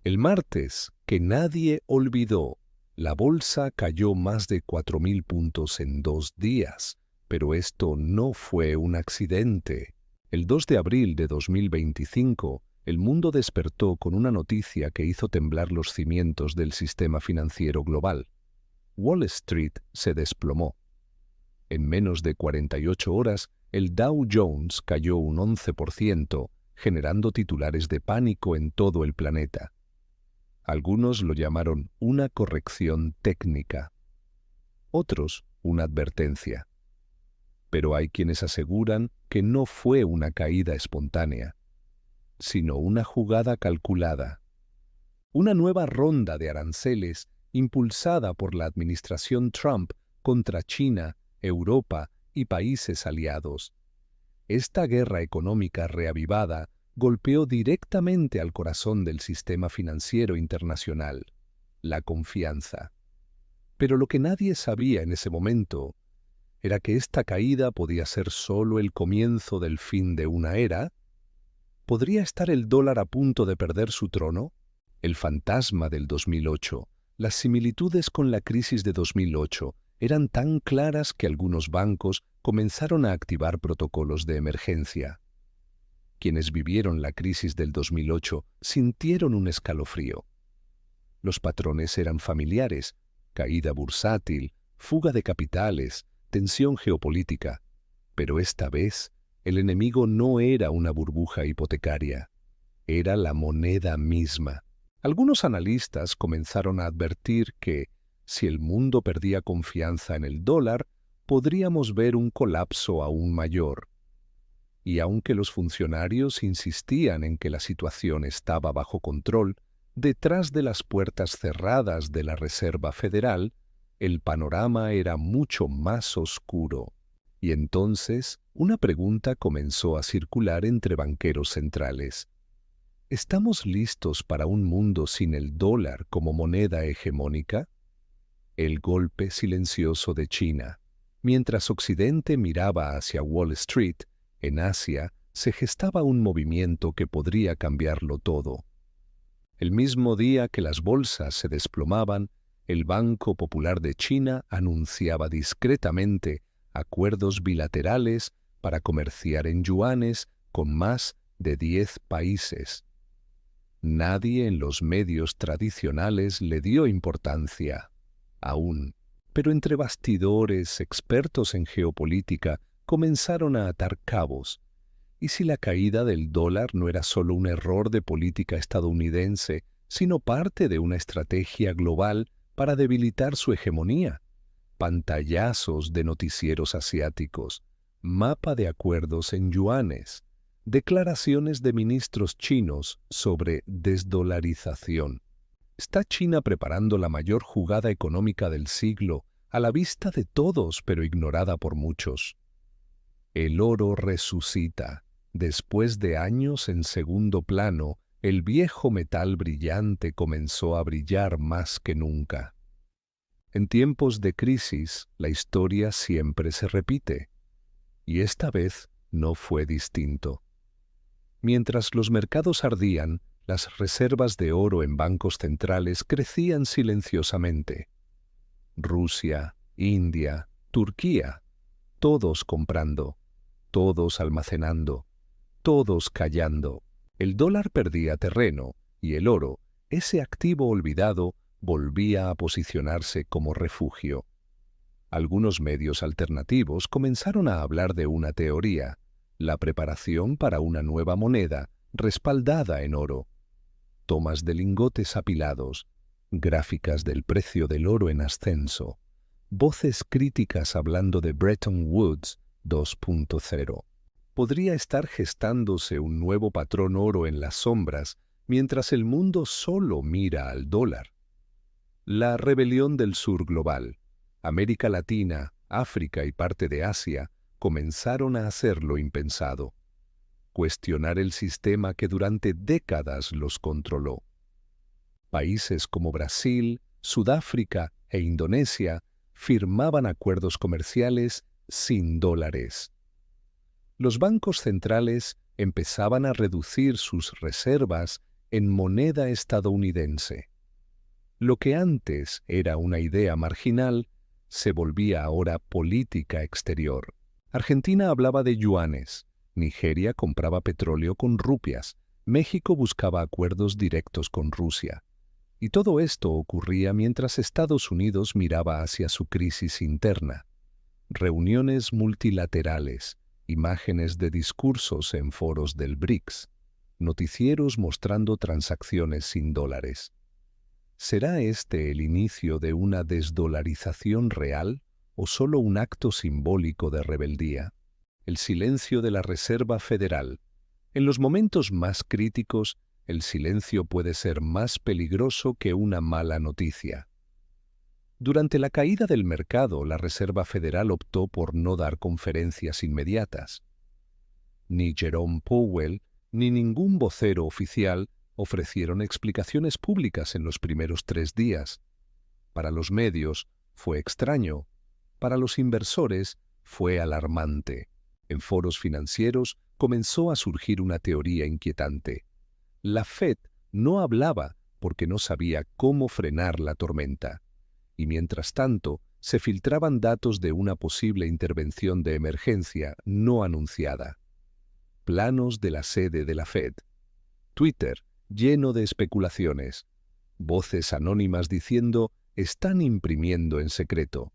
El martes, que nadie olvidó, la bolsa cayó más de 4.000 puntos en 2 días, pero esto no fue un accidente. El 2 de abril de 2025, el mundo despertó con una noticia que hizo temblar los cimientos del sistema financiero global. Wall Street se desplomó. En menos de 48 horas, el Dow Jones cayó un 11%, generando titulares de pánico en todo el planeta. Algunos lo llamaron una corrección técnica, otros una advertencia. Pero hay quienes aseguran que no fue una caída espontánea, sino una jugada calculada. Una nueva ronda de aranceles impulsada por la administración Trump contra China, Europa y países aliados. Esta guerra económica reavivada golpeó directamente al corazón del sistema financiero internacional, la confianza. Pero lo que nadie sabía en ese momento era que esta caída podía ser solo el comienzo del fin de una era. ¿Podría estar el dólar a punto de perder su trono? El fantasma del 2008, las similitudes con la crisis de 2008 eran tan claras que algunos bancos comenzaron a activar protocolos de emergencia. Quienes vivieron la crisis del 2008 sintieron un escalofrío. Los patrones eran familiares: caída bursátil, fuga de capitales, tensión geopolítica. Pero esta vez, el enemigo no era una burbuja hipotecaria, era la moneda misma. Algunos analistas comenzaron a advertir que, si el mundo perdía confianza en el dólar, podríamos ver un colapso aún mayor. Y aunque los funcionarios insistían en que la situación estaba bajo control, detrás de las puertas cerradas de la Reserva Federal, el panorama era mucho más oscuro. Y entonces, una pregunta comenzó a circular entre banqueros centrales. ¿Estamos listos para un mundo sin el dólar como moneda hegemónica? El golpe silencioso de China. Mientras Occidente miraba hacia Wall Street, en Asia se gestaba un movimiento que podría cambiarlo todo. El mismo día que las bolsas se desplomaban, el Banco Popular de China anunciaba discretamente acuerdos bilaterales para comerciar en yuanes con más de 10 países. Nadie en los medios tradicionales le dio importancia, aún, pero entre bastidores, expertos en geopolítica comenzaron a atar cabos. ¿Y si la caída del dólar no era solo un error de política estadounidense, sino parte de una estrategia global para debilitar su hegemonía? Pantallazos de noticieros asiáticos, mapa de acuerdos en yuanes, declaraciones de ministros chinos sobre desdolarización. ¿Está China preparando la mayor jugada económica del siglo, a la vista de todos pero ignorada por muchos? El oro resucita. Después de años en segundo plano, el viejo metal brillante comenzó a brillar más que nunca. En tiempos de crisis, la historia siempre se repite, y esta vez no fue distinto. Mientras los mercados ardían, las reservas de oro en bancos centrales crecían silenciosamente. Rusia, India, Turquía, todos comprando, todos almacenando, todos callando. El dólar perdía terreno y el oro, ese activo olvidado, volvía a posicionarse como refugio. Algunos medios alternativos comenzaron a hablar de una teoría: la preparación para una nueva moneda respaldada en oro. Tomas de lingotes apilados, gráficas del precio del oro en ascenso, voces críticas hablando de Bretton Woods 2.0. Podría estar gestándose un nuevo patrón oro en las sombras mientras el mundo solo mira al dólar. La rebelión del sur global, América Latina, África y parte de Asia comenzaron a hacer lo impensado: cuestionar el sistema que durante décadas los controló. Países como Brasil, Sudáfrica e Indonesia firmaban acuerdos comerciales sin dólares. Los bancos centrales empezaban a reducir sus reservas en moneda estadounidense. Lo que antes era una idea marginal, se volvía ahora política exterior. Argentina hablaba de yuanes, Nigeria compraba petróleo con rupias, México buscaba acuerdos directos con Rusia. Y todo esto ocurría mientras Estados Unidos miraba hacia su crisis interna. Reuniones multilaterales, imágenes de discursos en foros del BRICS, noticieros mostrando transacciones sin dólares. ¿Será este el inicio de una desdolarización real o solo un acto simbólico de rebeldía? El silencio de la Reserva Federal. En los momentos más críticos, el silencio puede ser más peligroso que una mala noticia. Durante la caída del mercado, la Reserva Federal optó por no dar conferencias inmediatas. Ni Jerome Powell ni ningún vocero oficial ofrecieron explicaciones públicas en los primeros 3 días. Para los medios fue extraño, para los inversores fue alarmante. En foros financieros comenzó a surgir una teoría inquietante. La Fed no hablaba porque no sabía cómo frenar la tormenta. Y mientras tanto, se filtraban datos de una posible intervención de emergencia no anunciada. Planos de la sede de la Fed. Twitter lleno de especulaciones. Voces anónimas diciendo «están imprimiendo en secreto».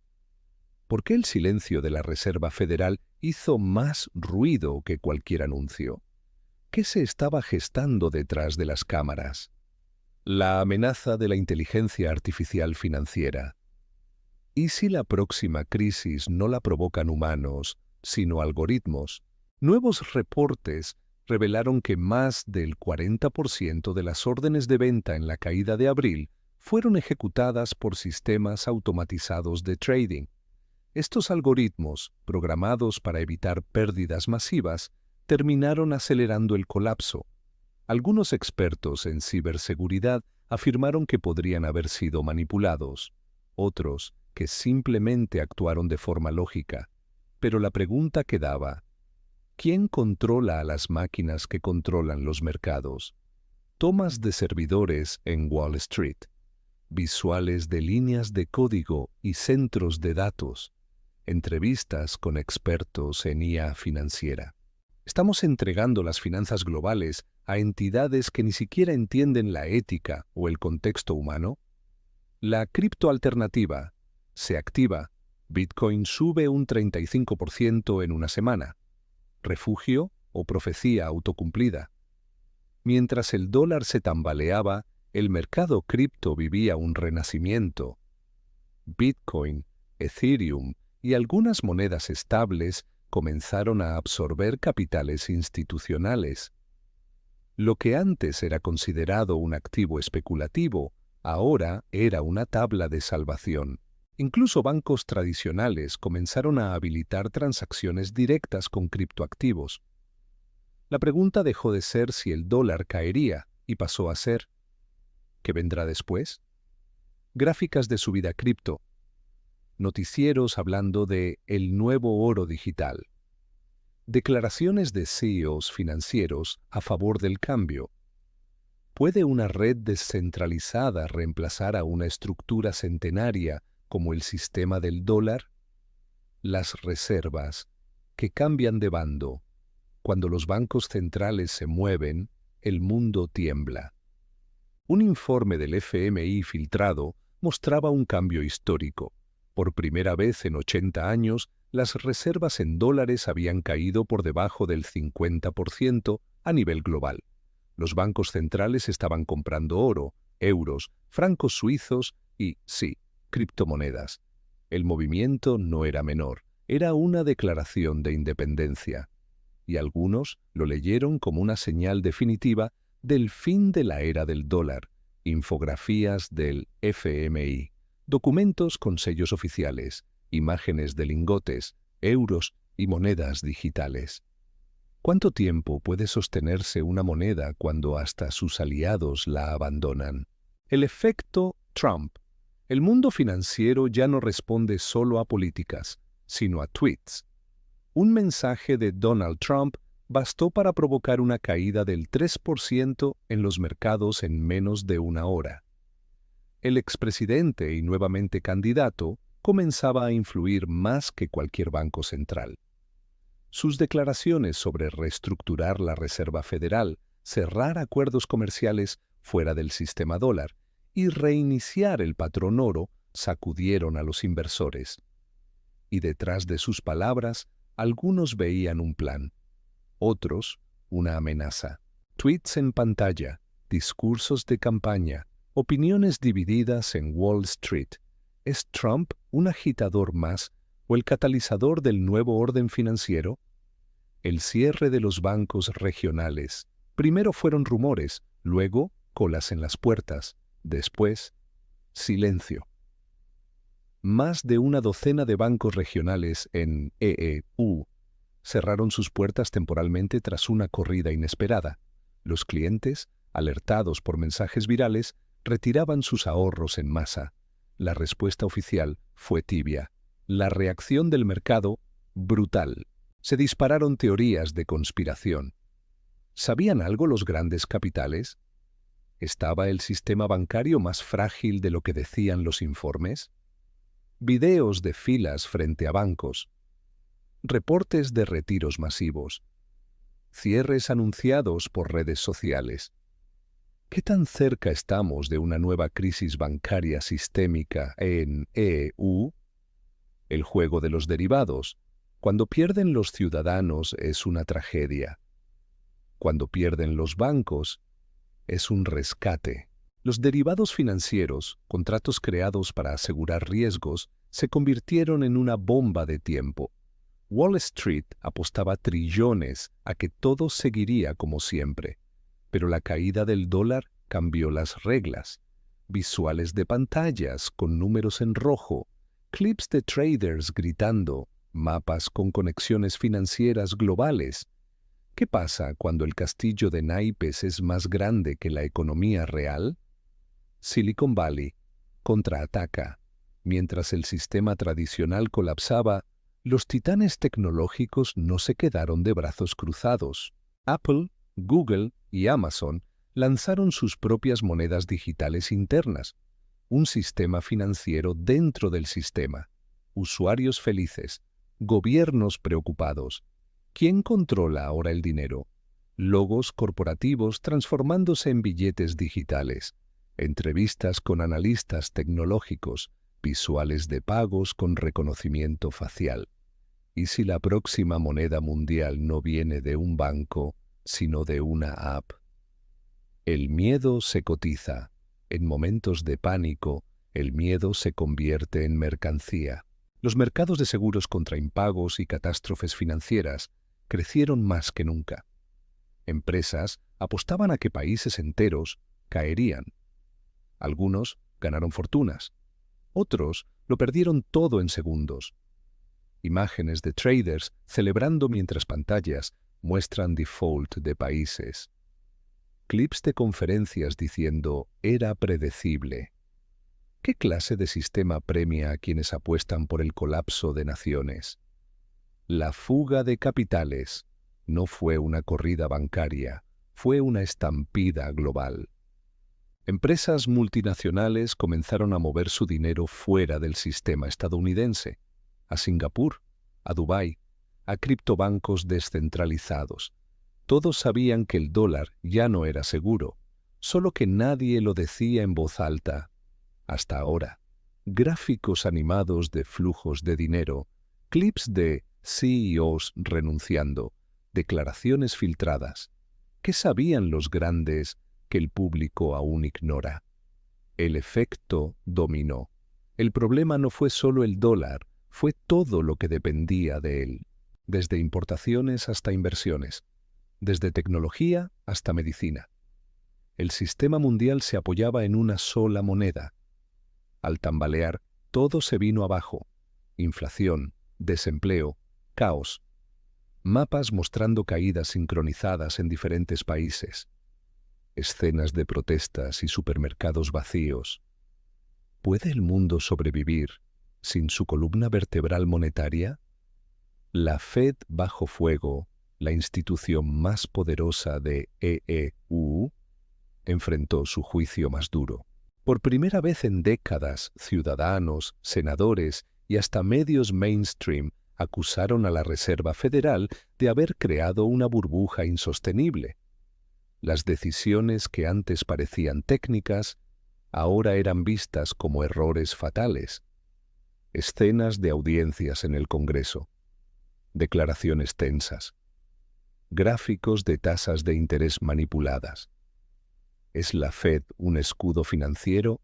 ¿Por qué el silencio de la Reserva Federal hizo más ruido que cualquier anuncio? ¿Qué se estaba gestando detrás de las cámaras? La amenaza de la inteligencia artificial financiera. ¿Y si la próxima crisis no la provocan humanos, sino algoritmos? Nuevos reportes revelaron que más del 40% de las órdenes de venta en la caída de abril fueron ejecutadas por sistemas automatizados de trading. Estos algoritmos, programados para evitar pérdidas masivas, terminaron acelerando el colapso. Algunos expertos en ciberseguridad afirmaron que podrían haber sido manipulados, otros que simplemente actuaron de forma lógica. Pero la pregunta quedaba: ¿quién controla a las máquinas que controlan los mercados? Tomas de servidores en Wall Street, visuales de líneas de código y centros de datos, entrevistas con expertos en IA financiera. Estamos entregando las finanzas globales a entidades que ni siquiera entienden la ética o el contexto humano. La criptoalternativa se activa. Bitcoin sube un 35% en una semana. ¿Refugio o profecía autocumplida? Mientras el dólar se tambaleaba, el mercado cripto vivía un renacimiento. Bitcoin, Ethereum y algunas monedas estables comenzaron a absorber capitales institucionales. Lo que antes era considerado un activo especulativo, ahora era una tabla de salvación. Incluso bancos tradicionales comenzaron a habilitar transacciones directas con criptoactivos. La pregunta dejó de ser si el dólar caería y pasó a ser: ¿qué vendrá después? Gráficas de subida cripto. Noticieros hablando de el nuevo oro digital. Declaraciones de CEOs financieros a favor del cambio. ¿Puede una red descentralizada reemplazar a una estructura centenaria como el sistema del dólar? Las reservas, que cambian de bando. Cuando los bancos centrales se mueven, el mundo tiembla. Un informe del FMI filtrado mostraba un cambio histórico. Por primera vez en 80 años, las reservas en dólares habían caído por debajo del 50% a nivel global. Los bancos centrales estaban comprando oro, euros, francos suizos y, sí, criptomonedas. El movimiento no era menor, era una declaración de independencia. Y algunos lo leyeron como una señal definitiva del fin de la era del dólar. Infografías del FMI. Documentos con sellos oficiales, imágenes de lingotes, euros y monedas digitales. ¿Cuánto tiempo puede sostenerse una moneda cuando hasta sus aliados la abandonan? El efecto Trump. El mundo financiero ya no responde solo a políticas, sino a tweets. Un mensaje de Donald Trump bastó para provocar una caída del 3% en los mercados en menos de una hora. El expresidente y nuevamente candidato comenzaba a influir más que cualquier banco central. Sus declaraciones sobre reestructurar la Reserva Federal, cerrar acuerdos comerciales fuera del sistema dólar y reiniciar el patrón oro sacudieron a los inversores. Y detrás de sus palabras, algunos veían un plan, otros una amenaza. Tweets en pantalla, discursos de campaña, opiniones divididas en Wall Street. ¿Es Trump un agitador más o el catalizador del nuevo orden financiero? El cierre de los bancos regionales. Primero fueron rumores, luego colas en las puertas, después silencio. Más de una docena de bancos regionales en EEU cerraron sus puertas temporalmente tras una corrida inesperada. Los clientes, alertados por mensajes virales, retiraban sus ahorros en masa. La respuesta oficial fue tibia. La reacción del mercado, brutal. Se dispararon teorías de conspiración. ¿Sabían algo los grandes capitales? ¿Estaba el sistema bancario más frágil de lo que decían los informes? Videos de filas frente a bancos. Reportes de retiros masivos. Cierres anunciados por redes sociales. ¿Qué tan cerca estamos de una nueva crisis bancaria sistémica en EU? El juego de los derivados. Cuando pierden los ciudadanos es una tragedia. Cuando pierden los bancos es un rescate. Los derivados financieros, contratos creados para asegurar riesgos, se convirtieron en una bomba de tiempo. Wall Street apostaba trillones a que todo seguiría como siempre. Pero la caída del dólar cambió las reglas. Visuales de pantallas con números en rojo, clips de traders gritando, mapas con conexiones financieras globales. ¿Qué pasa cuando el castillo de naipes es más grande que la economía real? Silicon Valley contraataca. Mientras el sistema tradicional colapsaba, los titanes tecnológicos no se quedaron de brazos cruzados. Apple, Google y Amazon lanzaron sus propias monedas digitales internas, un sistema financiero dentro del sistema, usuarios felices, gobiernos preocupados. ¿Quién controla ahora el dinero? Logos corporativos transformándose en billetes digitales, entrevistas con analistas tecnológicos, visuales de pagos con reconocimiento facial. ¿Y si la próxima moneda mundial no viene de un banco, sino de una app? El miedo se cotiza. En momentos de pánico, el miedo se convierte en mercancía. Los mercados de seguros contra impagos y catástrofes financieras crecieron más que nunca. Empresas apostaban a que países enteros caerían. Algunos ganaron fortunas. Otros lo perdieron todo en segundos. Imágenes de traders celebrando mientras pantallas muestran default de países. Clips de conferencias diciendo «era predecible». ¿Qué clase de sistema premia a quienes apuestan por el colapso de naciones? La fuga de capitales no fue una corrida bancaria, fue una estampida global. Empresas multinacionales comenzaron a mover su dinero fuera del sistema estadounidense, a Singapur, a Dubái, a criptobancos descentralizados. Todos sabían que el dólar ya no era seguro, solo que nadie lo decía en voz alta. Hasta ahora, gráficos animados de flujos de dinero, clips de CEOs renunciando, declaraciones filtradas. ¿Qué sabían los grandes que el público aún ignora? El efecto dominó. El problema no fue solo el dólar, fue todo lo que dependía de él, desde importaciones hasta inversiones, desde tecnología hasta medicina. El sistema mundial se apoyaba en una sola moneda. Al tambalear, todo se vino abajo. Inflación, desempleo, caos. Mapas mostrando caídas sincronizadas en diferentes países. Escenas de protestas y supermercados vacíos. ¿Puede el mundo sobrevivir sin su columna vertebral monetaria? La Fed bajo fuego, la institución más poderosa de EEU, enfrentó su juicio más duro. Por primera vez en décadas, ciudadanos, senadores y hasta medios mainstream acusaron a la Reserva Federal de haber creado una burbuja insostenible. Las decisiones que antes parecían técnicas, ahora eran vistas como errores fatales. Escenas de audiencias en el Congreso, declaraciones tensas, gráficos de tasas de interés manipuladas. ¿Es la Fed un escudo financiero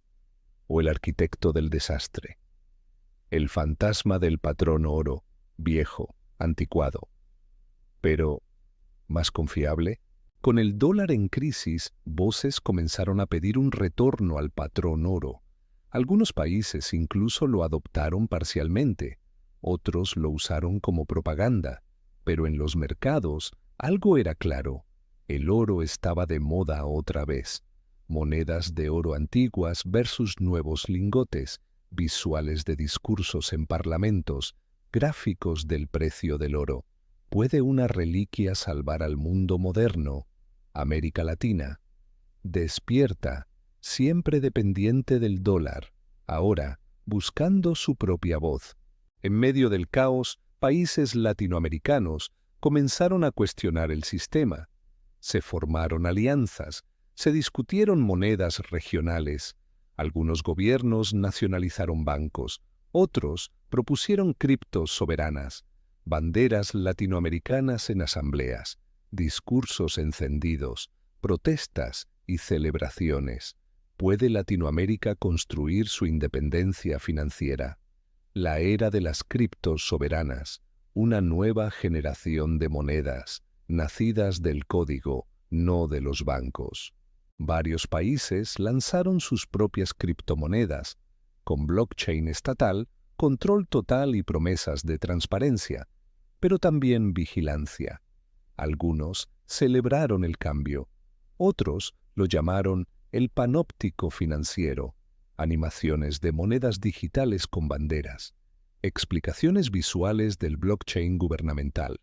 o el arquitecto del desastre? El fantasma del patrón oro, viejo, anticuado. Pero, ¿más confiable? Con el dólar en crisis, voces comenzaron a pedir un retorno al patrón oro. Algunos países incluso lo adoptaron parcialmente, otros lo usaron como propaganda, pero en los mercados algo era claro: el oro estaba de moda otra vez. Monedas de oro antiguas versus nuevos lingotes, visuales de discursos en parlamentos, gráficos del precio del oro. ¿Puede una reliquia salvar al mundo moderno? América Latina, despierta, siempre dependiente del dólar, ahora buscando su propia voz. En medio del caos, países latinoamericanos comenzaron a cuestionar el sistema. Se formaron alianzas, se discutieron monedas regionales. Algunos gobiernos nacionalizaron bancos, otros propusieron criptos soberanas, banderas latinoamericanas en asambleas, discursos encendidos, protestas y celebraciones. ¿Puede Latinoamérica construir su independencia financiera? La era de las criptos soberanas, una nueva generación de monedas, nacidas del código, no de los bancos. Varios países lanzaron sus propias criptomonedas, con blockchain estatal, control total y promesas de transparencia, pero también vigilancia. Algunos celebraron el cambio, otros lo llamaron el panóptico financiero, animaciones de monedas digitales con banderas, explicaciones visuales del blockchain gubernamental.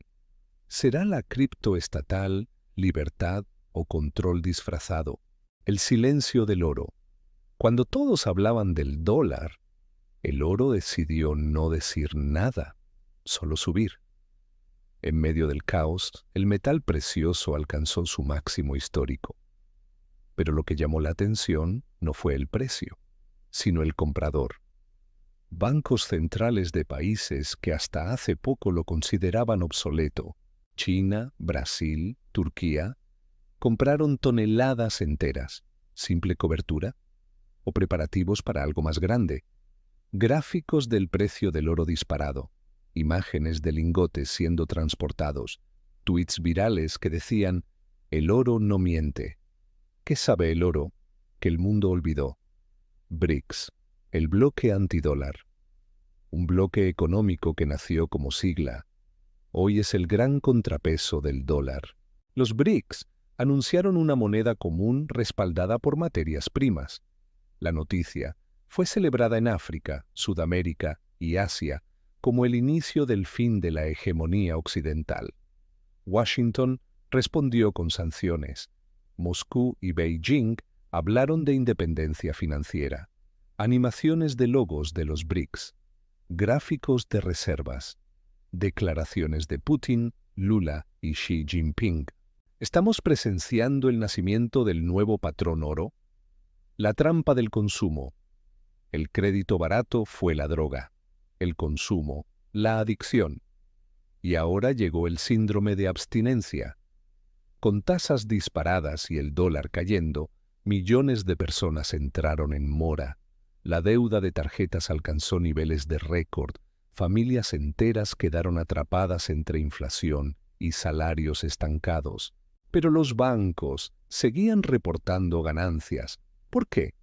¿Será la cripto estatal, libertad o control disfrazado? El silencio del oro. Cuando todos hablaban del dólar, el oro decidió no decir nada, solo subir. En medio del caos, el metal precioso alcanzó su máximo histórico. Pero lo que llamó la atención no fue el precio, sino el comprador. Bancos centrales de países que hasta hace poco lo consideraban obsoleto, China, Brasil, Turquía, compraron toneladas enteras. ¿Simple cobertura? ¿O preparativos para algo más grande? Gráficos del precio del oro disparado, imágenes de lingotes siendo transportados, tweets virales que decían: el oro no miente. ¿Qué sabe el oro que el mundo olvidó? BRICS, el bloque antidólar. Un bloque económico que nació como sigla. Hoy es el gran contrapeso del dólar. Los BRICS anunciaron una moneda común respaldada por materias primas. La noticia fue celebrada en África, Sudamérica y Asia como el inicio del fin de la hegemonía occidental. Washington respondió con sanciones. Moscú y Beijing hablaron de independencia financiera. Animaciones de logos de los BRICS. Gráficos de reservas. Declaraciones de Putin, Lula y Xi Jinping. ¿Estamos presenciando el nacimiento del nuevo patrón oro? La trampa del consumo. El crédito barato fue la droga, el consumo, la adicción. Y ahora llegó el síndrome de abstinencia. Con tasas disparadas y el dólar cayendo, millones de personas entraron en mora. La deuda de tarjetas alcanzó niveles de récord. Familias enteras quedaron atrapadas entre inflación y salarios estancados. Pero los bancos seguían reportando ganancias. ¿Por qué?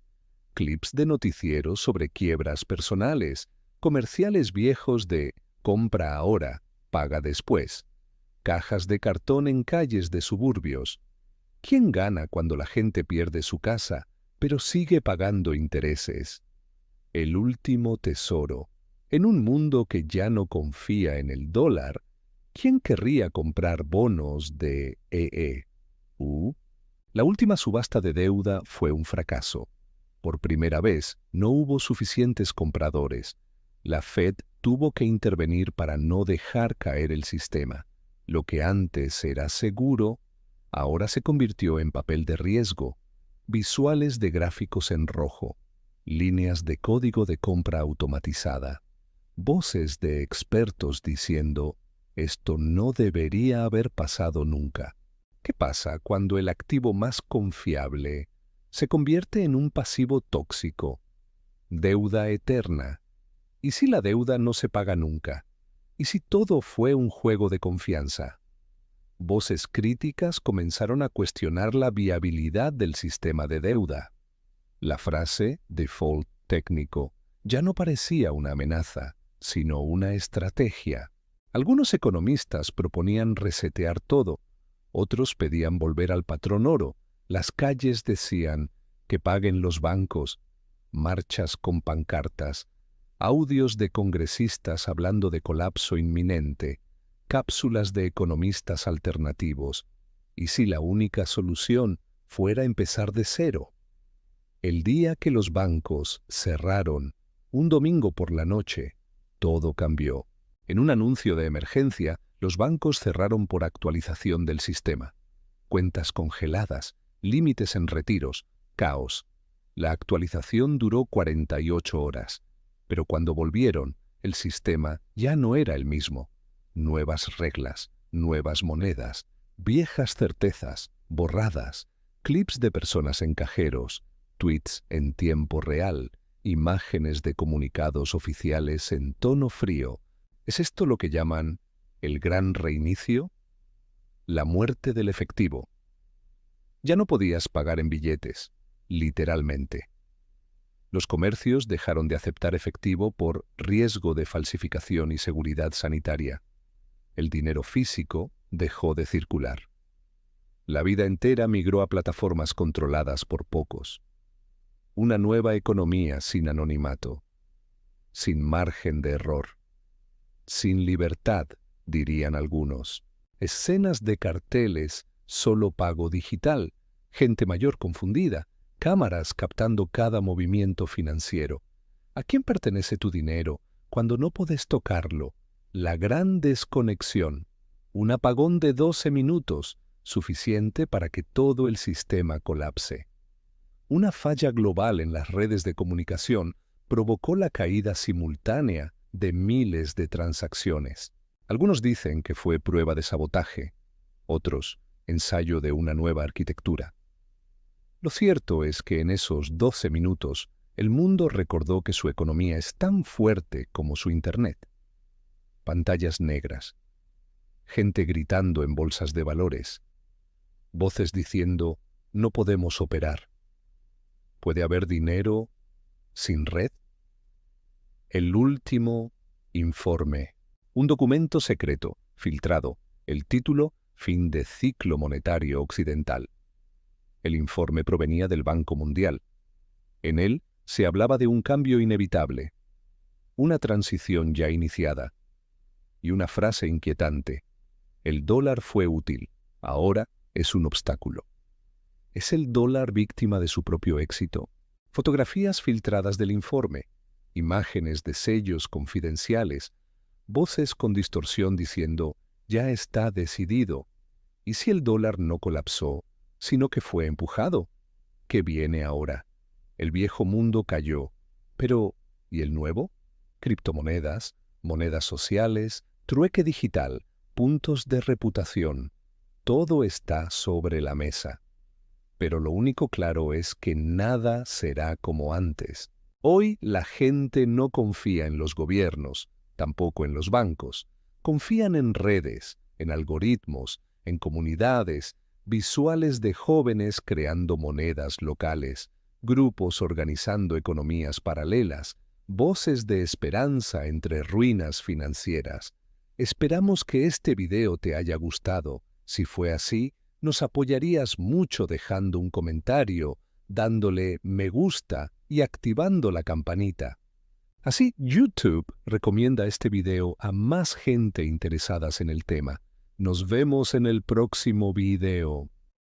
Clips de noticieros sobre quiebras personales, comerciales viejos de compra ahora, paga después, cajas de cartón en calles de suburbios. ¿Quién gana cuando la gente pierde su casa, pero sigue pagando intereses? El último tesoro. En un mundo que ya no confía en el dólar, ¿Quién querría comprar bonos de EE? La última subasta de deuda fue un fracaso. Por primera vez, no hubo suficientes compradores. La Fed tuvo que intervenir para no dejar caer el sistema. Lo que antes era seguro, ahora se convirtió en papel de riesgo. Visuales de gráficos en rojo, líneas de código de compra automatizada, voces de expertos diciendo, esto no debería haber pasado nunca. ¿Qué pasa cuando el activo más confiable se convierte en un pasivo tóxico? Deuda eterna. ¿Y si la deuda no se paga nunca? ¿Y si todo fue un juego de confianza? Voces críticas comenzaron a cuestionar la viabilidad del sistema de deuda. La frase default técnico ya no parecía una amenaza, sino una estrategia. Algunos economistas proponían resetear todo, otros pedían volver al patrón oro, las calles decían que paguen los bancos, marchas con pancartas, audios de congresistas hablando de colapso inminente, cápsulas de economistas alternativos, y si la única solución fuera empezar de cero. El día que los bancos cerraron, un domingo por la noche, todo cambió. En un anuncio de emergencia, los bancos cerraron por actualización del sistema. Cuentas congeladas, límites en retiros, caos. La actualización duró 48 horas, pero cuando volvieron, el sistema ya no era el mismo. Nuevas reglas, nuevas monedas, viejas certezas, borradas, clips de personas en cajeros, tweets en tiempo real, imágenes de comunicados oficiales en tono frío. ¿Es esto lo que llaman el gran reinicio? La muerte del efectivo. Ya no podías pagar en billetes, literalmente. Los comercios dejaron de aceptar efectivo por riesgo de falsificación y seguridad sanitaria. El dinero físico dejó de circular. La vida entera migró a plataformas controladas por pocos. Una nueva economía sin anonimato, sin margen de error, sin libertad, dirían algunos. Escenas de carteles, solo pago digital, gente mayor confundida, cámaras captando cada movimiento financiero. ¿A quién pertenece tu dinero cuando no puedes tocarlo? La gran desconexión, un apagón de 12 minutos, suficiente para que todo el sistema colapse. Una falla global en las redes de comunicación provocó la caída simultánea de miles de transacciones. Algunos dicen que fue prueba de sabotaje, otros ensayo de una nueva arquitectura. Lo cierto es que en esos 12 minutos el mundo recordó que su economía es tan fuerte como su Internet. Pantallas negras, gente gritando en bolsas de valores, voces diciendo no podemos operar. ¿Puede haber dinero sin red? El último informe. Un documento secreto, filtrado. El título, Fin de ciclo monetario occidental. El informe provenía del Banco Mundial. En él se hablaba de un cambio inevitable, una transición ya iniciada, y una frase inquietante. El dólar fue útil, ahora es un obstáculo. ¿Es el dólar víctima de su propio éxito? Fotografías filtradas del informe, imágenes de sellos confidenciales, voces con distorsión diciendo, ya está decidido. ¿Y si el dólar no colapsó, sino que fue empujado? ¿Qué viene ahora? El viejo mundo cayó. Pero, ¿y el nuevo? Criptomonedas, monedas sociales, trueque digital, puntos de reputación. Todo está sobre la mesa. Pero lo único claro es que nada será como antes. Hoy la gente no confía en los gobiernos, tampoco en los bancos. Confían en redes, en algoritmos, en comunidades, visuales de jóvenes creando monedas locales, grupos organizando economías paralelas, voces de esperanza entre ruinas financieras. Esperamos que este video te haya gustado. Si fue así, nos apoyarías mucho dejando un comentario, dándole me gusta y activando la campanita. Así, YouTube recomienda este video a más gente interesadas en el tema. Nos vemos en el próximo video.